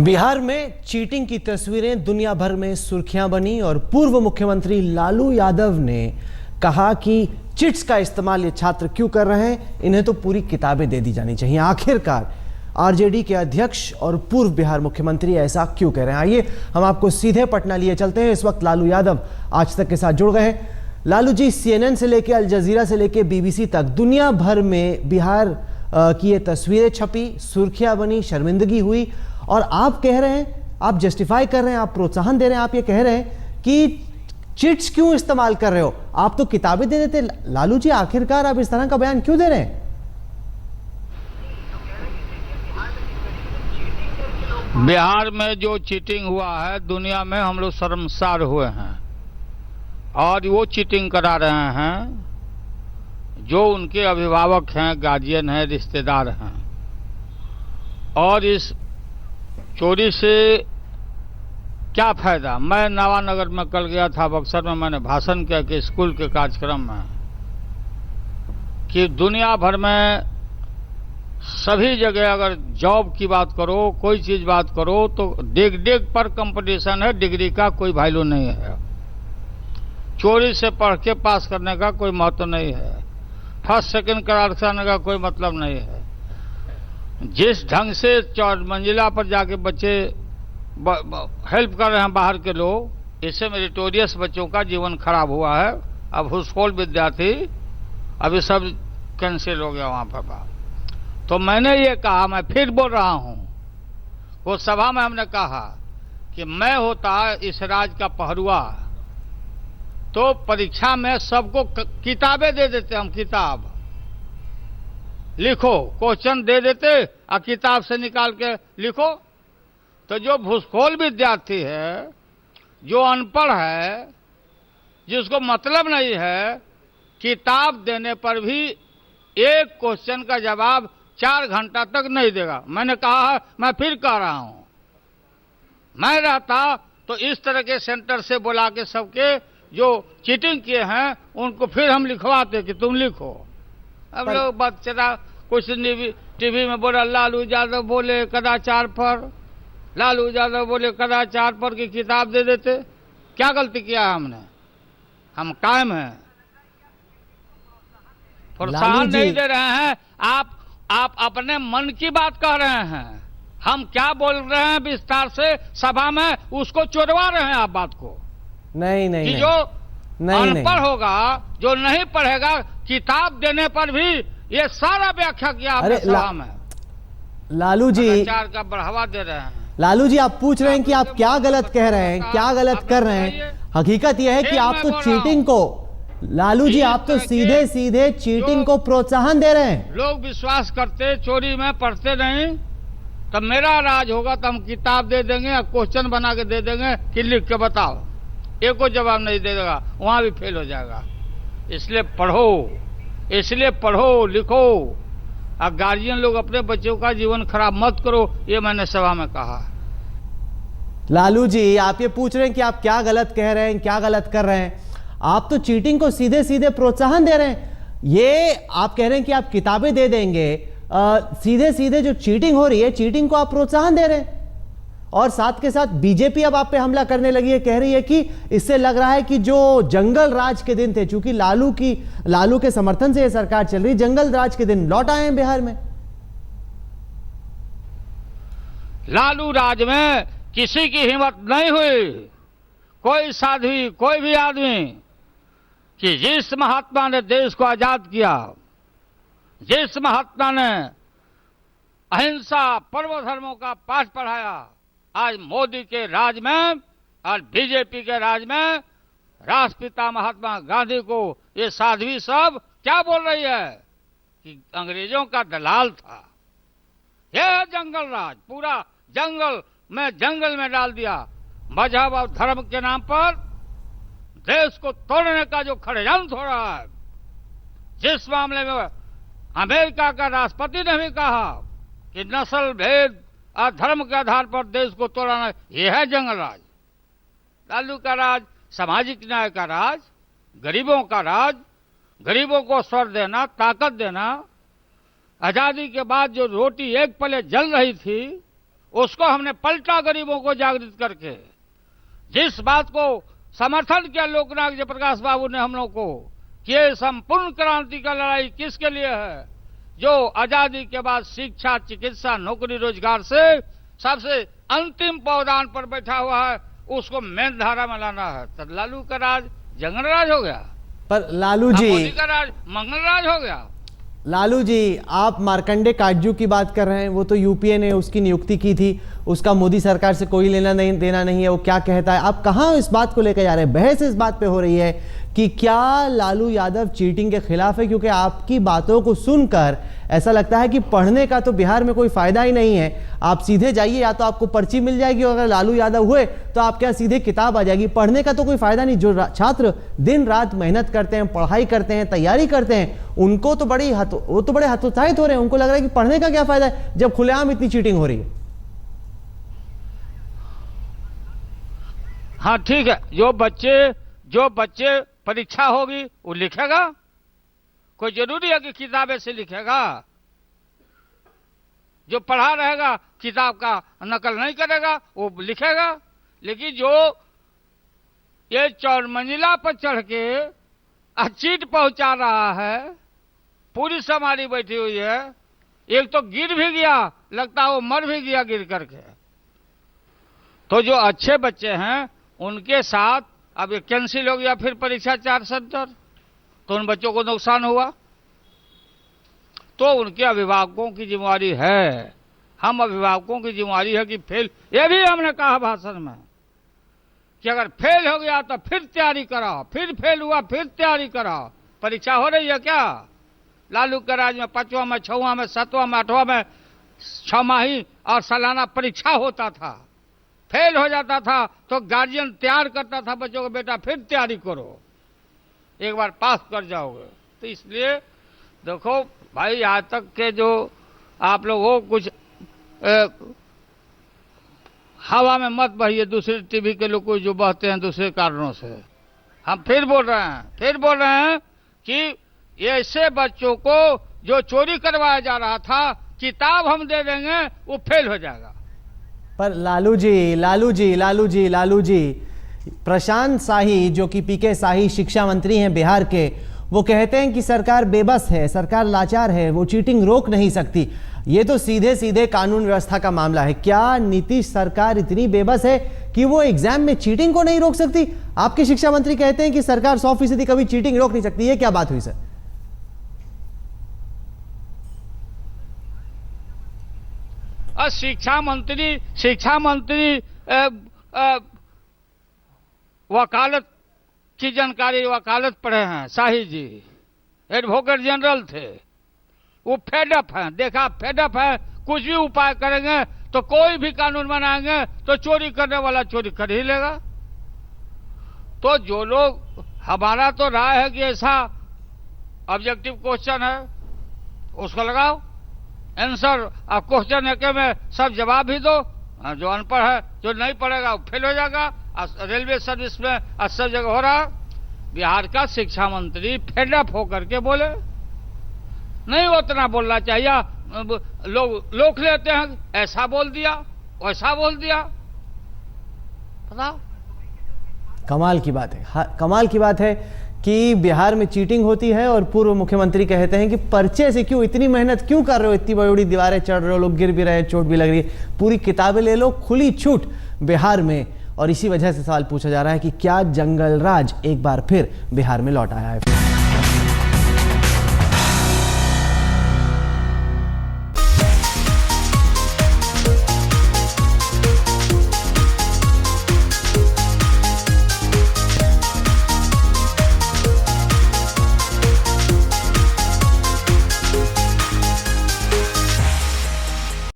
बिहार में चीटिंग की तस्वीरें दुनिया भर में सुर्खियां बनी और पूर्व मुख्यमंत्री लालू यादव ने कहा कि चिट्स का इस्तेमाल ये छात्र क्यों कर रहे हैं, इन्हें तो पूरी किताबें दे दी जानी चाहिए। आखिरकार आरजेडी के अध्यक्ष और पूर्व बिहार मुख्यमंत्री ऐसा क्यों कह रहे हैं? आइए हम आपको सीधे पटना लिए चलते हैं। इस वक्त लालू यादव आज तक के साथ जुड़ गए हैं। लालू जी, CNN से लेकर अल जजीरा से लेकर BBC तक दुनिया भर में बिहार की ये तस्वीरें छपी, सुर्खियां बनी, शर्मिंदगी हुई और आप कह रहे हैं, आप जस्टिफाई कर रहे हैं, आप प्रोत्साहन दे रहे हैं, आप ये कह रहे हैं कि चिट्स क्यों इस्तेमाल कर रहे हो, आप तो किताबें दे देते। लालू जी, आखिरकार आप इस तरह का बयान क्यों दे रहे हैं? बिहार में जो चीटिंग हुआ है, दुनिया में हम लोग शर्मसार हुए हैं और वो चीटिंग करा रहे हैं जो उनके अभिभावक हैं, गार्जियन हैं, रिश्तेदार हैं। और इस चोरी से क्या फायदा? मैं नवानगर में कल गया था, बक्सर में मैंने भाषण किया कि स्कूल के कार्यक्रम में कि दुनिया भर में सभी जगह अगर जॉब की बात करो, कोई चीज बात करो तो देख पर कंपटीशन है, डिग्री का कोई वैल्यू नहीं है। चोरी से पढ़ के पास करने का कोई महत्व नहीं है, फर्स्ट सेकंड क्लास आने का कोई मतलब नहीं है। जिस ढंग से 4 मंजिला पर जाके बच्चे हेल्प कर रहे हैं बाहर के लोग, इससे मेरिटोरियस बच्चों का जीवन खराब हुआ है। अब हुसफोल विद्यार्थी अभी सब कैंसिल हो गया वहां पर। तो मैंने ये कहा, मैं फिर बोल रहा हूं, वो सभा में हमने कहा कि मैं होता इस राज्य का पहरुआ तो परीक्षा में सबको किताबें दे देते। हम किताब लिखो, क्वेश्चन दे देते और किताब से निकाल के लिखो। तो जो भूसखोल विद्यार्थी है, जो अनपढ़ है, जिसको मतलब नहीं है, किताब देने पर भी एक क्वेश्चन का जवाब 4 घंटा तक नहीं देगा। मैंने कहा है, मैं फिर कह रहा हूं, मैं रहता तो इस तरह के सेंटर से बुला के सबके जो चीटिंग किए हैं उनको फिर हम लिखवाते कि तुम लिखो। अब लोग बच्चा कुछ टीवी में बोला लालू यादव बोले कदाचार पर, लालू यादव बोले कदाचार पर की किताब दे देते। क्या गलती किया है हमने? हम कायम हैं, प्रोत्साहन नहीं दे रहे हैं। आप अपने मन की बात कह रहे हैं, हम क्या बोल रहे हैं विस्तार से सभा में उसको चोरवा रहे हैं आप बात को। नहीं, जो अनपढ़ होगा, जो नहीं पढ़ेगा, किताब देने पर भी ये सारा व्याख्या किया आपने सभा में। लालू जी, कदाचार का बढ़ावा दे रहे हैं। लालू जी, आप पूछ रहे हैं कि आप क्या गलत कह रहे हैं, क्या गलत कर रहे हैं। हकीकत यह है कि आप तो चीटिंग को, लालू जी, आप तो सीधे सीधे चीटिंग को प्रोत्साहन दे रहे हैं। लोग विश्वास करते, चोरी में पढ़ते नहीं। तब मेरा राज होगा तो हम किताब दे देंगे और क्वेश्चन बना के दे देंगे कि लिख के बताओ। एक को जवाब नहीं दे देगा, वहां भी फेल हो जाएगा। इसलिए पढ़ो, लिखो। और गार्जियन लोग अपने बच्चों का जीवन खराब मत करो, ये मैंने सभा में कहा। लालू जी, आप ये पूछ रहे हैं कि आप क्या गलत कह रहे हैं, क्या गलत कर रहे हैं। आप तो चीटिंग को सीधे सीधे प्रोत्साहन दे रहे हैं। ये आप कह रहे हैं कि आप किताबें दे देंगे, सीधे सीधे जो चीटिंग हो रही है, चीटिंग को आप प्रोत्साहन दे रहे हैं। और साथ के साथ बीजेपी अब आप पे हमला करने लगी है, कह रही है कि इससे लग रहा है कि जो जंगल राज के दिन थे, चूंकि लालू के समर्थन से यह सरकार चल रही, जंगल राज के दिन लौट आए हैं बिहार में। लालू राज में किसी की हिम्मत नहीं हुई, कोई साध्वी, कोई भी आदमी, कि जिस महात्मा ने देश को आजाद किया, जिस महात्मा ने अहिंसा पर्व धर्मों का पाठ पढ़ाया, आज मोदी के राज में और बीजेपी के राज में राष्ट्रपिता महात्मा गांधी को ये साध्वी सब क्या बोल रही है कि अंग्रेजों का दलाल था। यह जंगल राज, पूरा जंगल में डाल दिया। मजहब और धर्म के नाम पर देश को तोड़ने का जो षड्यंत्र हो रहा है, जिस मामले में अमेरिका का राष्ट्रपति ने भी कहा कि नस्ल भेद और धर्म के आधार पर देश को तोड़ना, यह है जंगल राज। लालू का राज सामाजिक न्याय का राज, गरीबों का राज, गरीबों को स्वर देना, ताकत देना। आजादी के बाद जो रोटी एक पले जल रही थी उसको हमने पलटा गरीबों को जागृत करके। जिस बात को समर्थन किया लोकनायक जयप्रकाश बाबू ने हम लोग को कि ये संपूर्ण क्रांति का लड़ाई किसके लिए है, जो आजादी के बाद शिक्षा, चिकित्सा, नौकरी, रोजगार से सबसे अंतिम पावदान पर बैठा हुआ है, उसको मेन धारा में लाना है। तो लालू का राज जंगल राज हो गया, पर लालू जी, मोदी का राज मंगल राज हो गया। लालू जी, आप मार्कंडे काटजू की बात कर रहे हैं, वो तो यूपीए ने उसकी नियुक्ति की थी, उसका मोदी सरकार से कोई लेना नहीं देना नहीं है, वो क्या कहता है। आप कहां इस बात को लेकर जा रहे हैं? बहस इस बात पे हो रही है कि क्या लालू यादव चीटिंग के खिलाफ है, क्योंकि आपकी बातों को सुनकर ऐसा लगता है कि पढ़ने का तो बिहार में कोई फायदा ही नहीं है। आप सीधे जाइए, या तो आपको पर्ची मिल जाएगी, और अगर लालू यादव हुए तो आपके यहाँ सीधे किताब आ जाएगी। पढ़ने का तो कोई फायदा नहीं। जो छात्र दिन रात मेहनत करते हैं, पढ़ाई करते हैं, तैयारी करते हैं, उनको तो वो तो बड़े हतोत्साहित हो रहे हैं। उनको लग रहा है कि पढ़ने का क्या फायदा है जब खुलेआम इतनी चीटिंग हो रही है। हाँ ठीक है, जो बच्चे परीक्षा होगी वो लिखेगा, कोई जरूरी है कि किताबें से लिखेगा। जो पढ़ा रहेगा किताब का नकल नहीं करेगा, वो लिखेगा। लेकिन जो ये 4 मंजिला पर चढ़ के चीट पहुंचा रहा है, पूरी समारी बैठी हुई है, एक तो गिर भी गया, लगता है वो मर भी गया गिर करके। तो जो अच्छे बच्चे हैं उनके साथ अब ये कैंसिल हो गया फिर परीक्षा 4 सेंटर, तो उन बच्चों को नुकसान हुआ। तो उनके अभिभावकों की जिम्मेवारी है, हम अभिभावकों की जिम्मेवारी है कि फेल, ये भी हमने कहा भाषण में कि अगर फेल हो गया तो फिर तैयारी कराओ, फिर फेल हुआ फिर तैयारी कराओ। परीक्षा हो रही है क्या? लालू के राज में 5वां में, 6वां में, 7वां में, 8वां में 6 माही और सालाना परीक्षा होता था। फेल हो जाता था तो गार्जियन तैयार करता था बच्चों को, बेटा फिर तैयारी करो, एक बार पास कर जाओगे। तो इसलिए देखो भाई, आज तक के जो आप लोग हो, कुछ हवा में मत बहिए दूसरे टीवी के लोग जो बहते हैं दूसरे कारणों से। हम फिर बोल रहे हैं कि ऐसे बच्चों को जो चोरी करवाया जा रहा था, किताब हम दे देंगे, वो फेल हो जाएगा। पर लालू जी, प्रशांत शाही जो कि पीके शाही शिक्षा मंत्री हैं बिहार के, वो कहते हैं कि सरकार बेबस है, सरकार लाचार है, वो चीटिंग रोक नहीं सकती। ये तो सीधे सीधे कानून व्यवस्था का मामला है। क्या नीतीश सरकार इतनी बेबस है कि वो एग्जाम में चीटिंग को नहीं रोक सकती? आपके शिक्षा मंत्री कहते हैं कि सरकार 100% कभी चीटिंग रोक नहीं सकती। ये क्या बात हुई सर? शिक्षा मंत्री वकालत की जानकारी, वकालत पढ़े हैं शाही जी, एडवोकेट जनरल थे। वो फेडअप हैं, देखा फेडअप है, कुछ भी उपाय करेंगे तो कोई भी कानून बनाएंगे तो चोरी करने वाला चोरी कर ही लेगा। तो जो लोग, हमारा तो राय है कि ऐसा ऑब्जेक्टिव क्वेश्चन है उसको लगाओ आंसर, आप क्वेश्चन है कि में सब जवाब भी दो। जो अनपढ़ है, जो नहीं पढ़ेगा वो फेल हो जाएगा। रेलवे सर्विस में सब जगह हो रहा। बिहार का शिक्षा मंत्री फेडअप होकर के बोले, नहीं उतना बोलना चाहिए। लोग लोक लेते हैं, ऐसा बोल दिया वैसा बोल दिया। पता कमाल की बात है, कमाल की बात है कि बिहार में चीटिंग होती है और पूर्व मुख्यमंत्री कहते हैं कि पर्चे से क्यों इतनी मेहनत क्यों कर रहे हो, इतनी बड़ी दीवारें चढ़ रहे हो, लोग गिर भी रहे हैं, चोट भी लग रही है, पूरी किताबें ले लो, खुली छूट बिहार में। और इसी वजह से सवाल पूछा जा रहा है कि क्या जंगल राज एक बार फिर बिहार में लौट आया है।